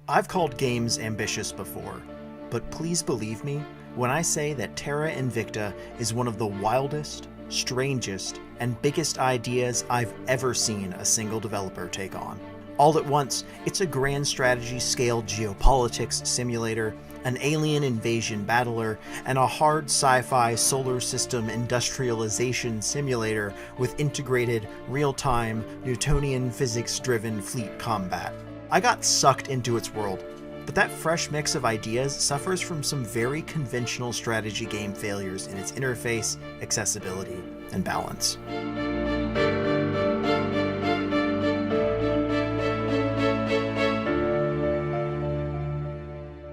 I've called games ambitious before, but please believe me when I say that Terra Invicta is one of the wildest, strangest, and biggest ideas I've ever seen a single developer take on. All at once, it's a grand strategy scale geopolitics simulator, an alien invasion battler, and a hard sci-fi solar system industrialization simulator with integrated, real-time, Newtonian physics-driven fleet combat. I got sucked into its world, but that fresh mix of ideas suffers from some very conventional strategy game failures in its interface, accessibility, and balance.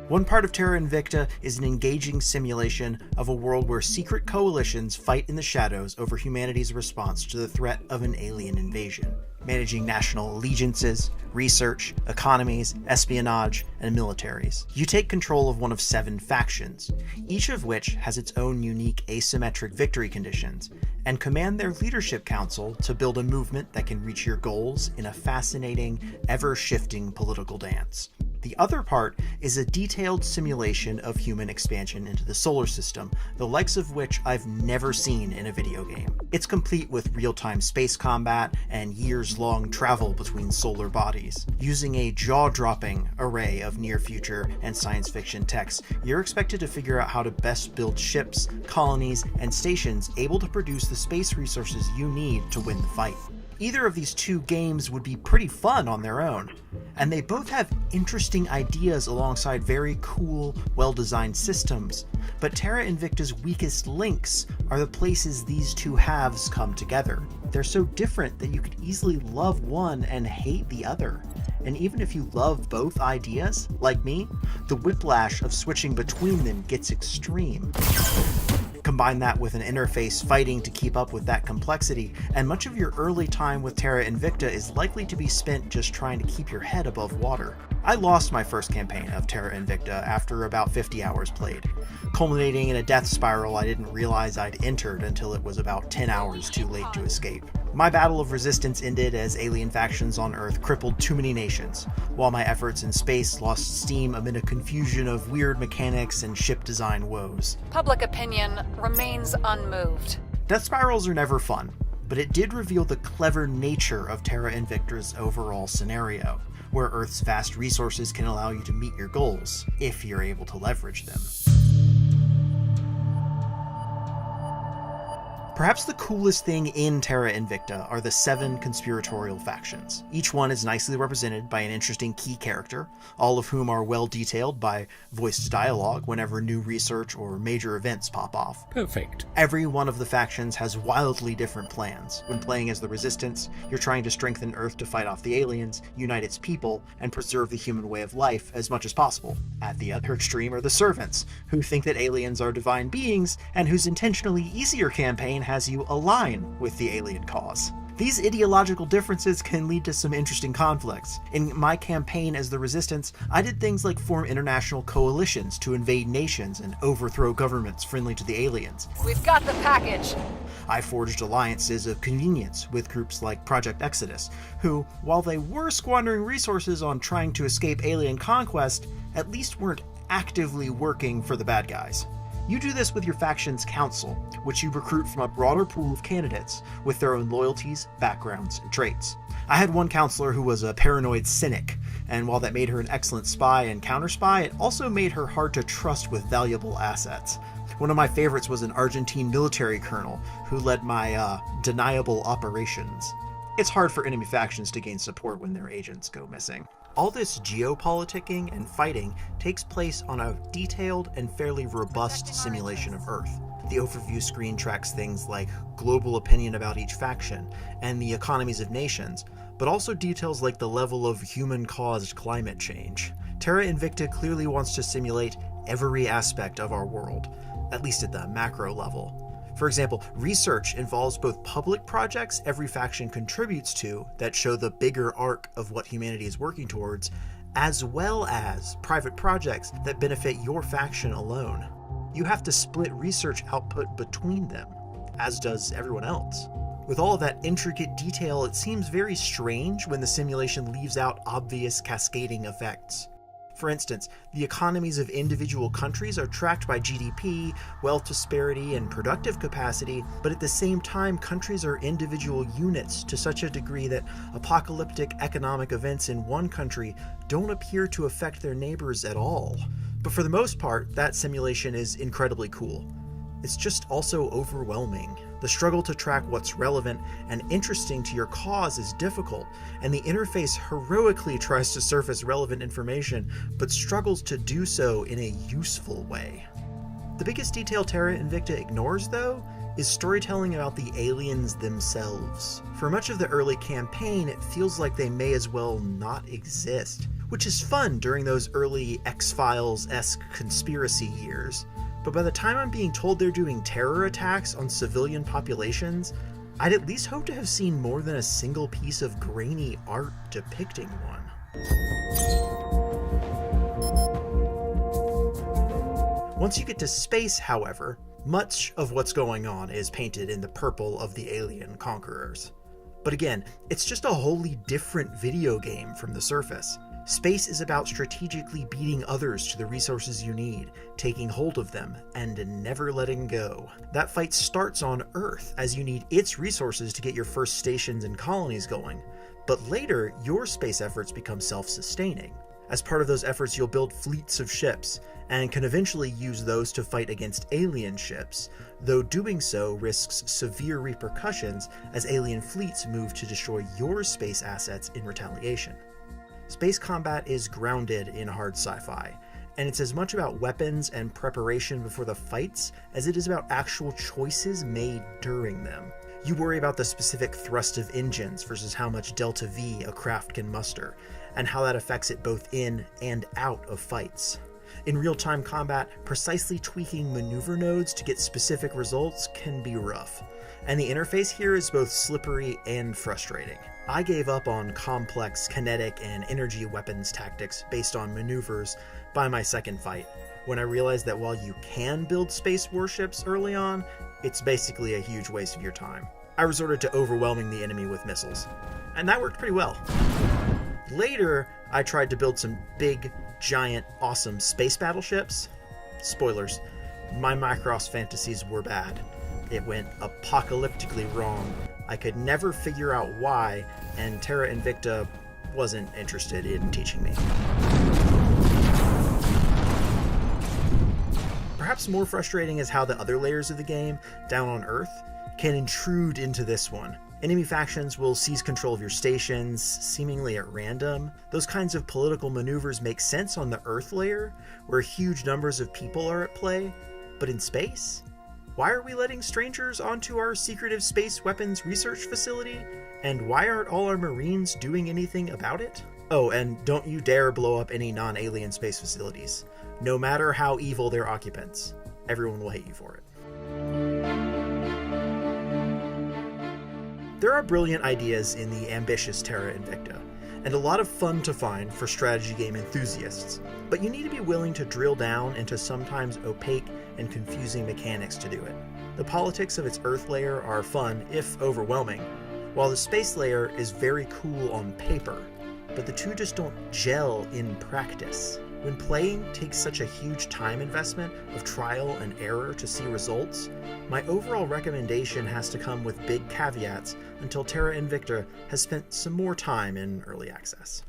One part of Terra Invicta is an engaging simulation of a world where secret coalitions fight in the shadows over humanity's response to the threat of an alien invasion, managing national allegiances, research, economies, espionage, and militaries. You take control of one of 7 factions, each of which has its own unique asymmetric victory conditions, and command their leadership council to build a movement that can reach your goals in a fascinating, ever-shifting political dance. The other part is a detailed simulation of human expansion into the solar system, the likes of which I've never seen in a video game. It's complete with real-time space combat and years-long travel between solar bodies. Using a jaw-dropping array of near-future and science fiction texts, you're expected to figure out how to best build ships, colonies, and stations able to produce the space resources you need to win the fight. Either of these two games would be pretty fun on their own, and they both have interesting ideas alongside very cool, well-designed systems, but Terra Invicta's weakest links are the places these two halves come together. They're so different that you could easily love one and hate the other, and even if you love both ideas, like me, the whiplash of switching between them gets extreme. Combine that with an interface fighting to keep up with that complexity, and much of your early time with Terra Invicta is likely to be spent just trying to keep your head above water. I lost my first campaign of Terra Invicta after about 50 hours played, culminating in a death spiral I didn't realize I'd entered until it was about 10 hours too late to escape. My battle of resistance ended as alien factions on Earth crippled too many nations, while my efforts in space lost steam amid a confusion of weird mechanics and ship design woes. Public opinion remains unmoved. Death spirals are never fun, but it did reveal the clever nature of Terra Invicta's overall scenario, where Earth's vast resources can allow you to meet your goals, if you're able to leverage them. Perhaps the coolest thing in Terra Invicta are the 7 conspiratorial factions. Each one is nicely represented by an interesting key character, all of whom are well detailed by voiced dialogue whenever new research or major events pop off. Perfect. Every one of the factions has wildly different plans. When playing as the Resistance, you're trying to strengthen Earth to fight off the aliens, unite its people, and preserve the human way of life as much as possible. At the other extreme are the Servants, who think that aliens are divine beings, and whose intentionally easier campaign has you align with the alien cause. These ideological differences can lead to some interesting conflicts. In my campaign as the Resistance, I did things like form international coalitions to invade nations and overthrow governments friendly to the aliens. We've got the package. I forged alliances of convenience with groups like Project Exodus, who, while they were squandering resources on trying to escape alien conquest, at least weren't actively working for the bad guys. You do this with your faction's council, which you recruit from a broader pool of candidates with their own loyalties, backgrounds, and traits. I had one counselor who was a paranoid cynic, and while that made her an excellent spy and counter-spy, it also made her hard to trust with valuable assets. One of my favorites was an Argentine military colonel who led my deniable operations. It's hard for enemy factions to gain support when their agents go missing. All this geopoliticking and fighting takes place on a detailed and fairly robust simulation of Earth. The overview screen tracks things like global opinion about each faction and the economies of nations, but also details like the level of human-caused climate change. Terra Invicta clearly wants to simulate every aspect of our world, at least at the macro level. For example, research involves both public projects every faction contributes to that show the bigger arc of what humanity is working towards, as well as private projects that benefit your faction alone. You have to split research output between them, as does everyone else. With all of that intricate detail, it seems very strange when the simulation leaves out obvious cascading effects. For instance, the economies of individual countries are tracked by GDP, wealth disparity, and productive capacity, but at the same time, countries are individual units to such a degree that apocalyptic economic events in one country don't appear to affect their neighbors at all. But for the most part, that simulation is incredibly cool. It's just also overwhelming. The struggle to track what's relevant and interesting to your cause is difficult, and the interface heroically tries to surface relevant information, but struggles to do so in a useful way. The biggest detail Terra Invicta ignores, though, is storytelling about the aliens themselves. For much of the early campaign, it feels like they may as well not exist, which is fun during those early X-Files-esque conspiracy years. But by the time I'm being told they're doing terror attacks on civilian populations, I'd at least hope to have seen more than a single piece of grainy art depicting one. Once you get to space, however, much of what's going on is painted in the purple of the alien conquerors. But again, it's just a wholly different video game from the surface. Space is about strategically beating others to the resources you need, taking hold of them, and never letting go. That fight starts on Earth, as you need its resources to get your first stations and colonies going. But later, your space efforts become self-sustaining. As part of those efforts, you'll build fleets of ships, and can eventually use those to fight against alien ships, though doing so risks severe repercussions as alien fleets move to destroy your space assets in retaliation. Space combat is grounded in hard sci-fi, and it's as much about weapons and preparation before the fights as it is about actual choices made during them. You worry about the specific thrust of engines versus how much delta V a craft can muster, and how that affects it both in and out of fights. In real-time combat, precisely tweaking maneuver nodes to get specific results can be rough, and the interface here is both slippery and frustrating. I gave up on complex kinetic and energy weapons tactics based on maneuvers by my second fight, when I realized that while you can build space warships early on, it's basically a huge waste of your time. I resorted to overwhelming the enemy with missiles, and that worked pretty well. Later, I tried to build some big, giant, awesome space battleships. Spoilers, my Macross fantasies were bad. It went apocalyptically wrong. I could never figure out why, and Terra Invicta wasn't interested in teaching me. Perhaps more frustrating is how the other layers of the game, down on Earth, can intrude into this one. Enemy factions will seize control of your stations, seemingly at random. Those kinds of political maneuvers make sense on the Earth layer, where huge numbers of people are at play, but in space? Why are we letting strangers onto our secretive space weapons research facility? And why aren't all our Marines doing anything about it? Oh, and don't you dare blow up any non-alien space facilities. No matter how evil their occupants, everyone will hate you for it. There are brilliant ideas in the ambitious Terra Invicta, and a lot of fun to find for strategy game enthusiasts, but you need to be willing to drill down into sometimes opaque and confusing mechanics to do it. The politics of its Earth layer are fun, if overwhelming, while the space layer is very cool on paper, but the two just don't gel in practice. When playing takes such a huge time investment of trial and error to see results, my overall recommendation has to come with big caveats until Terra Invicta has spent some more time in early access.